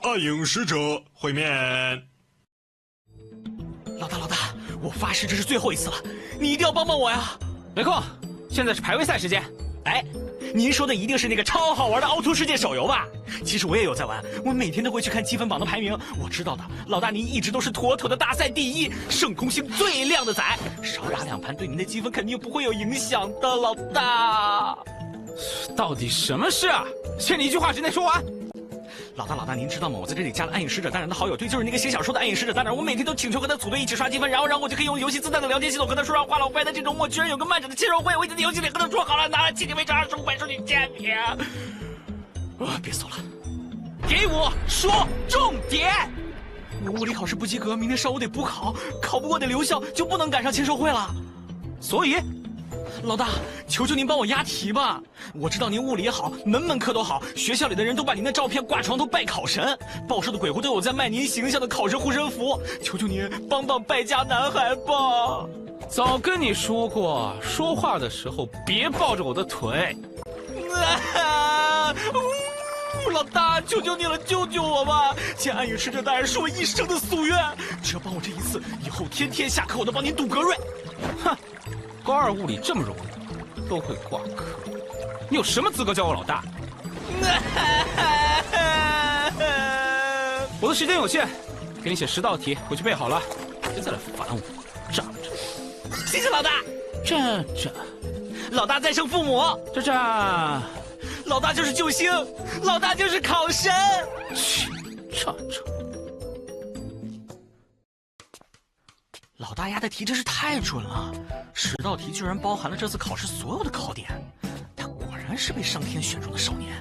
暗影使者会面。老大，我发誓这是最后一次了，你一定要帮帮我呀！没空，现在是排位赛时间。哎，您说的一定是那个超好玩的凹凸世界手游吧？其实我也有在玩，我每天都会去看积分榜的排名。我知道的，老大您一直都是妥妥的大赛第一，圣空星最靓的仔，少打2盘对您的积分肯定不会有影响的，老大。到底什么事啊？限你一句话之内说完。老大，您知道吗？我在这里加了暗影使者大人的好友，对，就是那个写小说的暗影使者大人。我每天都请求和他组队一起刷积分，然后我就可以用游戏自带的聊天系统和他说上话了。我发现这周末居然有个漫展的签售会，我已经在游戏里和他说好了，拿了迄今为止25本书去签名。别走了，给我说重点。我物理考试不及格，明天上午得补考，考不过得留校，就不能赶上签售会了。所以，老大，求求您帮我押题吧！我知道您物理也好，门课都好，学校里的人都把您的照片挂床头拜考神，报社的鬼狐都有在卖您形象的考神护身符，求求您帮帮败家男孩吧！早跟你说过，说话的时候别抱着我的腿。老大，求求你了，救救我吧！见暗影使者大人是我一生的夙愿，只要帮我这一次，以后天天下课我都帮您读格瑞。哼，高2物理这么容易，都会挂科，你有什么资格叫我老大？我的时间有限，给你写10道题，回去背好了，别再来烦我，站着。谢谢老大。站着。老大再生父母。站。老大就是救星，老大就是考神。去，站着。老大押的题真是太准了，10道题居然包含了这次考试所有的考点，他果然是被上天选中的少年。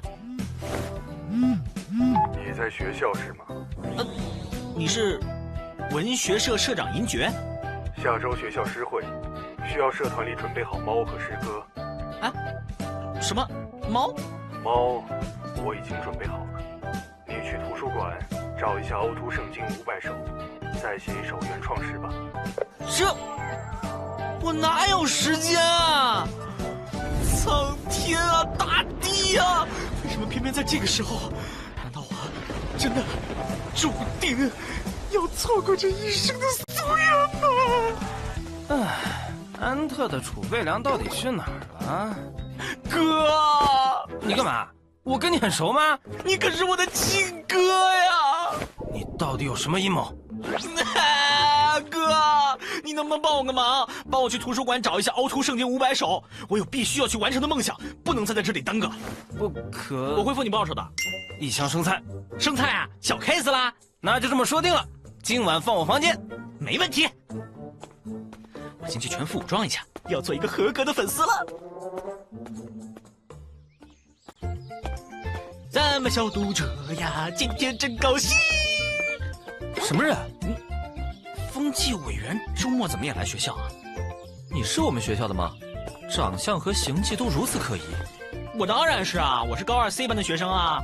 你在学校是吗？你是文学社社长银爵。下周学校诗会，需要社团里准备好猫和诗歌。啊？什么猫？猫，我已经准备好了。你去图书馆找一下凹凸圣经500首，再写一首原创诗吧。这，我哪有时间啊！苍天啊，大地啊，为什么偏偏在这个时候？难道我真的注定要错过这一生的夙愿吗？安特的储备粮到底去哪儿了？哥，你干嘛？我跟你很熟吗？你可是我的亲哥呀！你到底有什么阴谋？哥，你能不能帮我个忙？帮我去图书馆找一下凹凸圣经500首，我有必须要去完成的梦想，不能再在这里耽搁。不可，我会付你报酬的。1箱生菜。生菜啊，小 case 啦。那就这么说定了，今晚放我房间，没问题。我先去全副武装一下，要做一个合格的粉丝了。咱们小读者呀，今天真高兴。什么人？风纪委员周末怎么也来学校啊？你是我们学校的吗？长相和行迹都如此可疑。我当然是啊，我是高2 C 班的学生啊。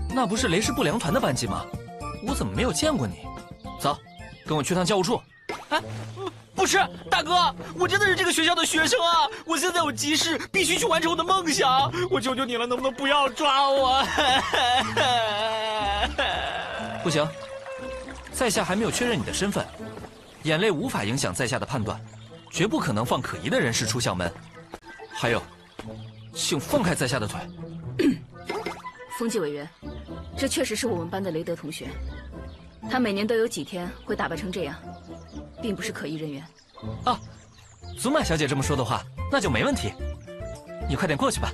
那不是雷氏不良团的班级吗？我怎么没有见过你？走，跟我去趟教务处。哎，不是，大哥，我真的是这个学校的学生啊！我现在有急事，必须去完成我的梦想。我求求你了，能不能不要抓我？不行，在下还没有确认你的身份，眼泪无法影响在下的判断，绝不可能放可疑的人士出校门。还有，请放开在下的腿。风纪委员，这确实是我们班的雷德同学，他每年都有几天会打扮成这样，并不是可疑人员。啊，祖玛小姐这么说的话，那就没问题。你快点过去吧。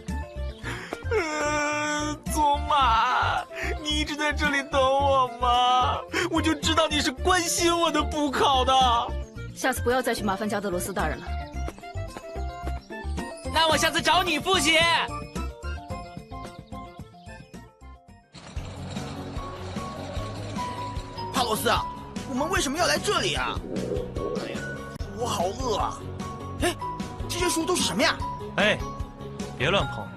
祖玛，你一直在这里等我吗？我就知道你是关心我的补考的。下次不要再去麻烦加德罗斯大人了。那我下次找你复习。帕洛斯啊，我们为什么要来这里啊？哎呀，我好饿啊！哎，这些书都是什么呀？哎，别乱碰，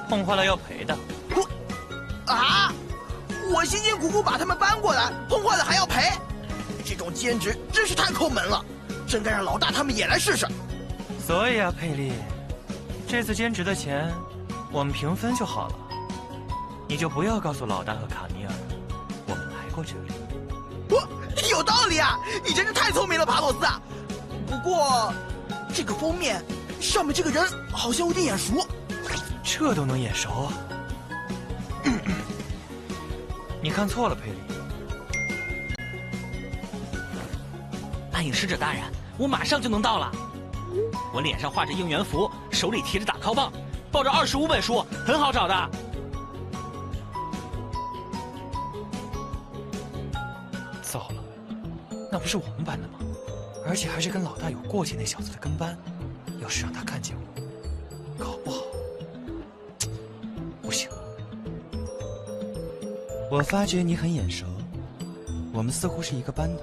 碰坏了要赔的。啊！我辛辛苦苦把它们搬过来，碰坏了还要赔？这种兼职真是太抠门了，真该让老大他们也来试试。所以啊，佩利，这次兼职的钱我们平分就好了，你就不要告诉老大和卡尼尔，我们过这里。有道理啊！你真是太聪明了，帕洛斯啊！不过，这个封面上面这个人好像有点眼熟。这都能眼熟啊？你看错了，佩里。暗影使者大人，我马上就能到了。我脸上画着应援符，手里提着打 call 棒，抱着25本书，很好找的。糟了，那不是我们班的吗？而且还是跟老大有过节那小子的跟班。要是让他看见我，搞不好不行。我发觉你很眼熟，我们似乎是一个班的。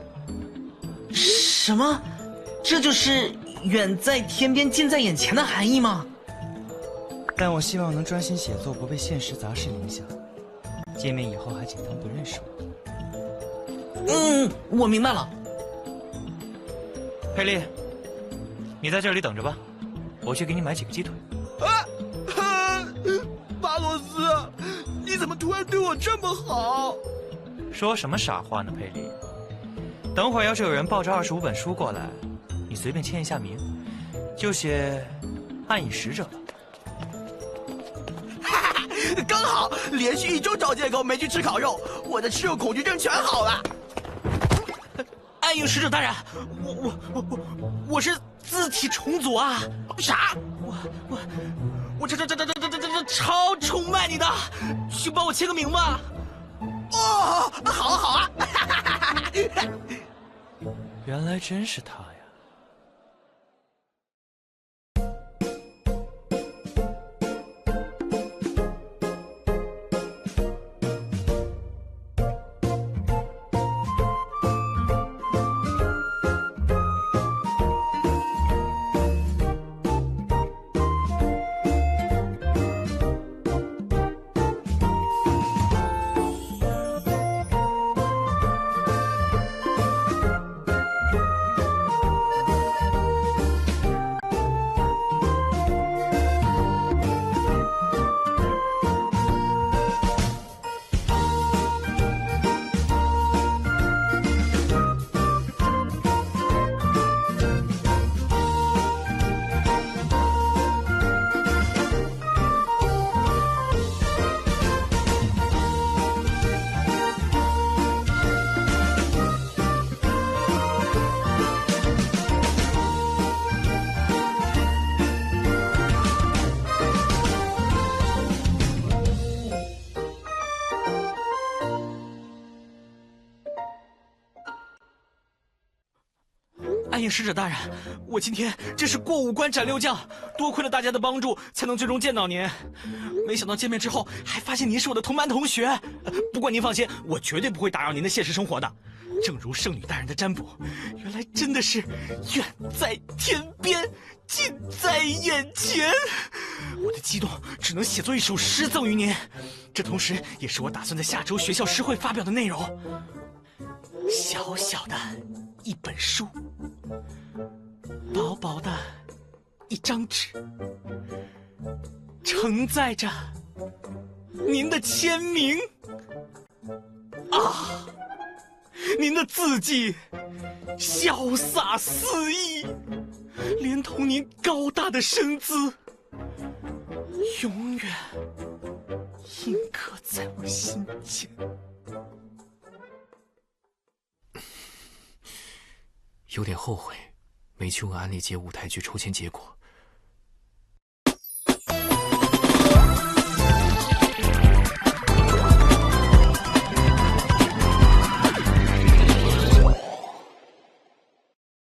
什么？这就是远在天边近在眼前的含义吗？但我希望能专心写作，不被现实杂事影响。见面以后还请当不认识我。我明白了。佩丽，你在这里等着吧，我去给你买几个鸡腿。巴罗斯，你怎么突然对我这么好？说什么傻话呢，佩丽？等会儿要是有人抱着25本书过来，你随便签一下名，就写暗影使者了。刚好连续1周找借口没去吃烤肉，我的吃肉恐惧症全好了。暗影使者大人，我是字体重组啊！啥？我这超崇拜你的，去帮我签个名吧。哦，好啊好啊！原来真是他呀！暗影使者大人，我今天真是过5关斩6将，多亏了大家的帮助，才能最终见到您。没想到见面之后，还发现您是我的同班同学。不过您放心，我绝对不会打扰您的现实生活的。正如圣女大人的占卜，原来真的是远在天边，近在眼前。我的激动只能写作一首诗赠予您，这同时也是我打算在下周学校诗会发表的内容。小小的一本书，薄薄的一张纸，承载着您的签名。啊，您的字迹潇洒肆意，连同您高大的身姿，永远印刻在我心间。有点后悔，没去问安利节舞台剧抽签结果，